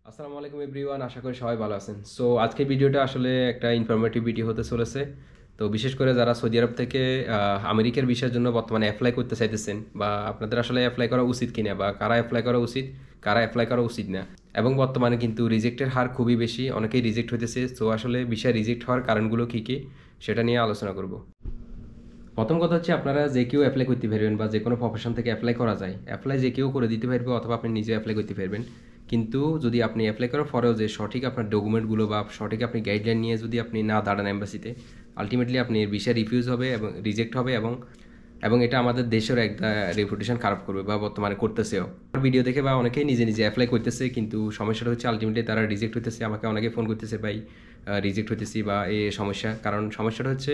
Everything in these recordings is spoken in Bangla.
আসসালামু আলাইকুম এভরিওয়ান, আশা করি সবাই ভালো আছেন। সো আজকের ভিডিওটা আসলে একটা ইনফরমেটিভ ভিডিও হতে চলেছে। তো বিশেষ করে যারা সৌদি আরব থেকে আমেরিকার ভিসার জন্য বর্তমানে অ্যাপ্লাই করতে চাইতেছেন, বা আপনাদের আসলে অ্যাপ্লাই করা উচিত কিনা, বা কারা অ্যাপ্লাই করা উচিত, কারা অ্যাপ্লাই করা উচিত না, এবং বর্তমানে কিন্তু রিজেক্টের হার খুবই বেশি, অনেকেই রিজেক্ট হইতেছে। সো আসলে ভিসা রিজেক্ট হওয়ার কারণগুলো কী কী সেটা নিয়ে আলোচনা করব। প্রথম কথা হচ্ছে, আপনারা যে কেউ অ্যাপ্লাই করতে পারবেন, বা যে কোনো প্রফেশন থেকে অ্যাপ্লাই করা যায়, অ্যাপ্লাই যে কেউ করে দিতে পারবে, অথবা আপনি নিজে অ্যাপ্লাই করতে পারবেন। কিন্তু যদি আপনি অ্যাপ্লাই করার পরেও যে সঠিক আপনার ডকুমেন্টগুলো বা সঠিক আপনি গাইডলাইন নিয়ে যদি আপনি না দাঁড়ান এম্বাসিতে, আলটিমেটলি আপনি ভিসা রিফিউজ হবে এবং রিজেক্ট হবে, এবং এবং এটা আমাদের দেশের একটা রেপুটেশন খারাপ করবে, বা বর্তমানে করতেছেও। ভিডিও দেখে বা অনেকেই নিজে নিজে অ্যাপ্লাই করতেছে, কিন্তু সমস্যাটা হচ্ছে আলটিমেটলি তারা রিজেক্ট হইতেছে। আমাকে অনেকে ফোন করতেছে, ভাই রিজেক্ট হইতেছি বা এই সমস্যা। কারণ সমস্যাটা হচ্ছে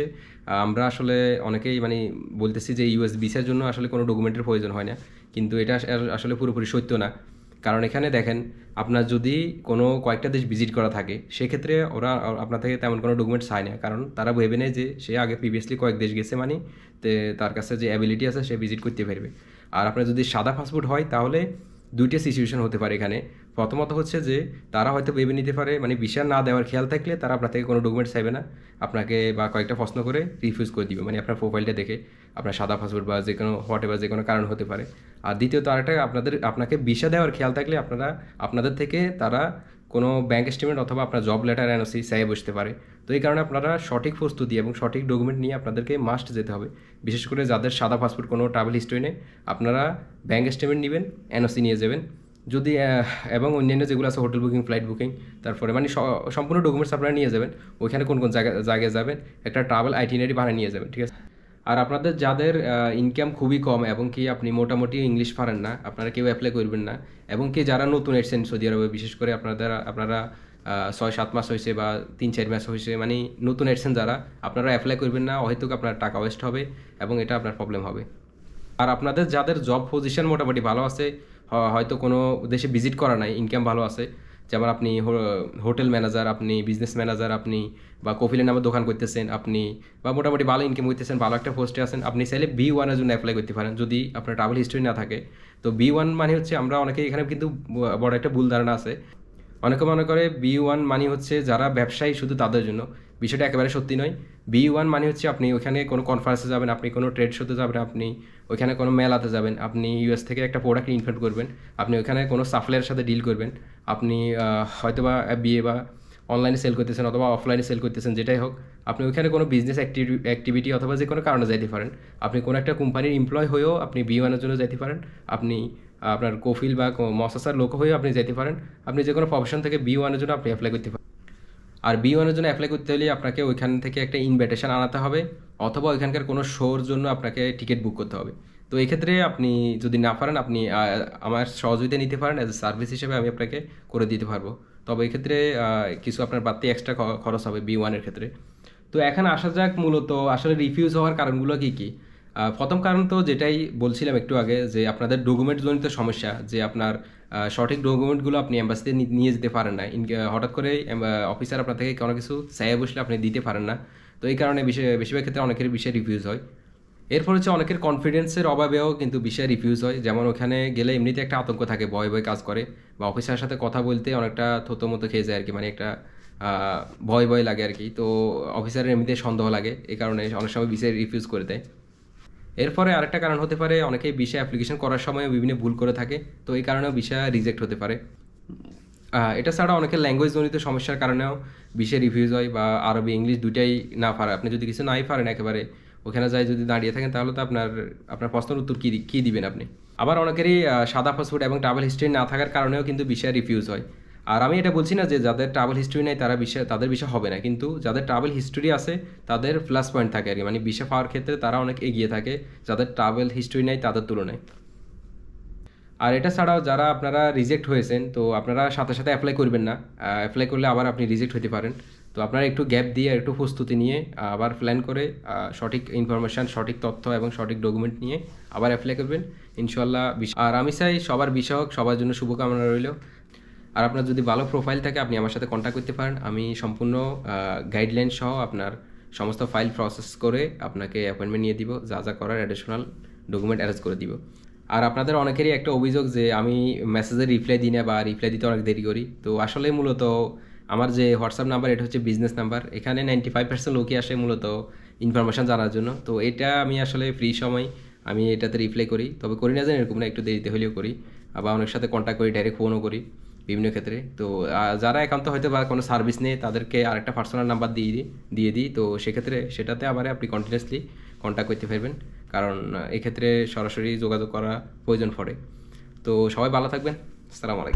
আমরা আসলে অনেকেই বলতেছি যে ইউএস ভিসার জন্য আসলে কোনো ডকুমেন্টের প্রয়োজন হয় না, কিন্তু এটা আসলে পুরোপুরি সত্য না। কারণ এখানে দেখেন, আপনার যদি কোনো কয়েকটা দেশ ভিজিট করা থাকে, সেক্ষেত্রে ওরা আপনার থেকে তেমন কোনো ডকুমেন্ট চায় না, কারণ তারা ভেবে নেয় যে সে আগে প্রিভিয়াসলি কয়েক দেশ গেছে, তার কাছে যে অ্যাবিলিটি আছে সে ভিজিট করতে পারবে। আর আপনার যদি সাদা পাসপোর্ট হয়, তাহলে দুইটা সিচুয়েশন হতে পারে এখানে। প্রথমত হচ্ছে যে তারা হয়তো ভেবে নিতে পারে, ভিসা না দেওয়ার খেয়াল থাকলে তারা আপনার থেকে কোনো ডকুমেন্ট চাইবে না, আপনাকে বা কয়েকটা প্রশ্ন করে রিফিউজ করে দিবে, আপনার প্রোফাইলটা দেখে, আপনার সাদা পাসপোর্ট বা যে কোনো হোয়াট এভার যে কোনো কারণ হতে পারে। আর দ্বিতীয়ত আরেকটা, আপনাকে ভিসা দেওয়ার খেয়াল থাকলে আপনাদের থেকে তারা কোনো ব্যাঙ্ক স্টেটমেন্ট অথবা আপনার জব লেটার এনওসি চাইয়ে বসতে পারে। তো এই কারণে আপনারা সঠিক প্রস্তুতি এবং সঠিক ডকুমেন্ট নিয়ে আপনাদেরকে মাস্ট যেতে হবে। বিশেষ করে যাদের সাদা পাসপোর্ট, কোনো ট্রাভেল হিস্ট্রি নেই, আপনারা ব্যাঙ্ক স্টেটমেন্ট নেবেন, এনওসি নিয়ে যাবেন। যদি এবং অন্যান্য যেগুলো আছে, হোটেল বুকিং, ফ্লাইট বুকিং, তারপরে সম্পূর্ণ ডকুমেন্টস আপনারা নিয়ে যাবেন। ওইখানে কোন কোন জায়গায় যাবেন, একটা ট্রাভেল আইটিনারি বানিয়ে নিয়ে যাবেন, ঠিক আছে? আর আপনাদের যাদের ইনকাম খুবই কম, এবং কি আপনি মোটামুটি ইংলিশ পারেন না, আপনারা কেউ অ্যাপ্লাই করবেন না। এবং কি যারা নতুন এসেছেন সৌদি আরবে, বিশেষ করে আপনারা 6-7 মাস হয়েছে বা 3-4 মাস হয়েছে, নতুন এসেছেন যারা, আপনারা অ্যাপ্লাই করবেন না। হয়তো আপনার টাকা ওয়েস্ট হবে, এবং এটা আপনার প্রবলেম হবে। আর আপনাদের যাদের জব পজিশন মোটামুটি ভালো আছে, হয়তো কোনো দেশে ভিজিট করা নাই, ইনকাম ভালো আছে, যেমন আপনি হোটেল ম্যানেজার, আপনি বিজনেস ম্যানেজার, আপনি বা কফিলের নামে দোকান করতেছেন, আপনি বা মোটামুটি ভালো ইনকাম করতেছেন, ভালো একটা পোস্টে আছেন, আপনি চাইলে B1-এর জন্য অ্যাপ্লাই করতে পারেন, যদি আপনার ট্রাভেল হিস্ট্রি না থাকে। তো B1 হচ্ছে, আমরা অনেকে এখানে কিন্তু বড় একটা ভুল ধারণা আছে। অনেকে মনে করে B1 হচ্ছে যারা ব্যবসায়ী, শুধু তাদের জন্য। বিষয়টা একেবারে সত্যি নয়। B1 হচ্ছে, আপনি ওখানে কোনো কনফারেন্সে যাবেন, আপনি কোনো ট্রেড শোতে যাবেন, আপনি ওইখানে কোনো মেলাতে যাবেন, আপনি ইউএস থেকে একটা প্রোডাক্ট ইনভেন্ট করবেন, আপনি ওইখানে কোনো সাপ্লায়ারের সাথে ডিল করবেন, আপনি হয়তোবা বিয়ে বা অনলাইনে সেল করতেছেন অথবা অফলাইনে সেল করতেছেন, যেটাই হোক, আপনি ওইখানে কোনো বিজনেস অ্যাক্টিভিটি অথবা যে কোনো কারণে যাইতে পারেন। আপনি কোনো একটা কোম্পানির এমপ্লয় হয়েও আপনি B1-এর জন্য যাইতে পারেন। আপনি আপনার কফিল বা মসাসার লোক হয়েও আপনি যেতে পারেন। আপনি যে কোনো প্রফেশন থেকে B1-এর জন্য আপনি অ্যাপ্লাই করতে পারেন। আর B1-এর জন্য অ্যাপ্লাই করতে হলে আপনাকে ওইখান থেকে একটা ইনভিটেশন আনাতে হবে, অথবা ওইখানকার কোনো শোর জন্য আপনাকে টিকিট বুক করতে হবে। তো এই ক্ষেত্রে আপনি যদি না পারেন, আপনি আমার সহযোগিতা নিতে পারেন, অ্যাজ এ সার্ভিস হিসেবে আমি আপনাকে করে দিতে পারবো। তবে এই ক্ষেত্রে কিছু আপনার বাড়তি এক্সট্রা খরচ হবে B1-এর ক্ষেত্রে। তো এখন আসা যাক, মূলত আসলে রিফিউজ হওয়ার কারণগুলো কী কী। প্রথম কারণ তো যেটাই বলছিলাম একটু আগে, যে আপনাদের ডকুমেন্ট জনিত সমস্যা, যে আপনার সঠিক ডকুমেন্টগুলো আপনি অ্যাম্বাসিতে নিয়ে যেতে পারেন না। হঠাৎ করে অফিসার আপনার থেকে কোনো কিছু চাইয়ে বসলে আপনি দিতে পারেন না। তো এই কারণে বেশিরভাগ ক্ষেত্রে অনেকের বিষয়ে রিফিউজ হয়। এরপর হচ্ছে, অনেকের কনফিডেন্সের অভাবেও কিন্তু বিষয় রিফিউজ হয়। যেমন ওখানে গেলে এমনিতে একটা আতঙ্ক থাকে, ভয় ভয় কাজ করে, বা অফিসারের সাথে কথা বলতে অনেকটা থতো মতো খেয়ে যায় আর কি, একটা ভয় ভয় লাগে আর কি। তো অফিসারের এমনিতে সন্দেহ লাগে, এই কারণে অনেক সময় বিষয় রিফিউজ করে দেয়। এরপরে আরেকটা কারণ হতে পারে, অনেকেই ভিসা অ্যাপ্লিকেশন করার সময় বিভিন্ন ভুল করে থাকে, তো এই কারণেও ভিসা রিজেক্ট হতে পারে। এটা ছাড়া অনেকের ল্যাঙ্গুয়েজ জনিত সমস্যার কারণেও ভিসা রিফিউজ হয়, বা আরবি ইংলিশ দুইটাই না পারে। আপনি যদি কিছু নাই পারেন একেবারে, ওখানে যাই যদি দাঁড়িয়ে থাকেন, তাহলে তো আপনার প্রশ্নের উত্তর কী দিবেন আপনি। আবার অনেকেরই সাদা পাসপোর্ট এবং ট্রাভেল হিস্ট্রি না থাকার কারণেও কিন্তু ভিসা রিফিউজ হয়। আর আমি এটা বলছি না যে যাদের ট্রাভেল হিস্ট্রি নেই তাদের ভিসা হবে না, কিন্তু যাদের ট্রাভেল হিস্ট্রি আছে তাদের প্লাস পয়েন্ট থাকে আর কি, ভিসা পাওয়ার ক্ষেত্রে তারা অনেক এগিয়ে থাকে যাদের ট্রাভেল হিস্ট্রি নেই তাদের তুলনায়। আর এটা ছাড়াও যারা আপনারা রিজেক্ট হয়েছেন, তো আপনারা সাথে সাথে অ্যাপ্লাই করবেন না। অ্যাপ্লাই করলে আবার আপনি রিজেক্ট হতে পারেন। তো আপনারা একটু গ্যাপ দিয়ে, একটু প্রস্তুতি নিয়ে, আবার প্ল্যান করে, সঠিক ইনফরমেশান, সঠিক তথ্য এবং সঠিক ডকুমেন্ট নিয়ে আবার অ্যাপ্লাই করবেন, ইনশাল্লাহ। আর আমি চাই সবার বিষয় হোক, সবার জন্য শুভকামনা রইল। আর আপনার যদি ভালো প্রোফাইল থাকে, আপনি আমার সাথে কন্ট্যাক্ট করতে পারেন। আমি সম্পূর্ণ গাইডলাইন সহ আপনার সমস্ত ফাইল প্রসেস করে আপনাকে অ্যাপয়েন্টমেন্ট নিয়ে দিব, যা যা করার অ্যাডিশনাল ডকুমেন্ট অ্যারেঞ্জ করে দিব। আর আপনাদের অনেকেরই একটা অভিযোগ যে আমি মেসেজের রিপ্লাই দিই না বা রিপ্লাই দিতে অনেক দেরি করি। তো আসলে মূলত আমার যে হোয়াটসঅ্যাপ নাম্বার এটা হচ্ছে বিজনেস নাম্বার। এখানে 95% লোকই আসে মূলত ইনফরমেশন জানার জন্য। তো এটা আমি আসলে ফ্রি সময় আমি এটাতে রিপ্লাই করি, তবে করি না যেন এরকম না, একটু দেরিতে হলেও করি। আবার অনেক সাথে কন্ট্যাক্ট করি, ডাইরেক্ট ফোনও করি বিভিন্ন ক্ষেত্রে। তো যারা একান্ত হয়তো বা কোনো সার্ভিস নেই তাদেরকে আরেকটা পার্সোনাল নাম্বার দিয়ে দিই। তো সেক্ষেত্রে সেটাতে আবার আপনি কন্টিনিউয়াসলি কন্ট্যাক্ট করতে পারবেন, কারণ এক্ষেত্রে সরাসরি যোগাযোগ করা প্রয়োজন পড়ে। তো সবাই ভালো থাকবেন। আসসালামু আলাইকুম।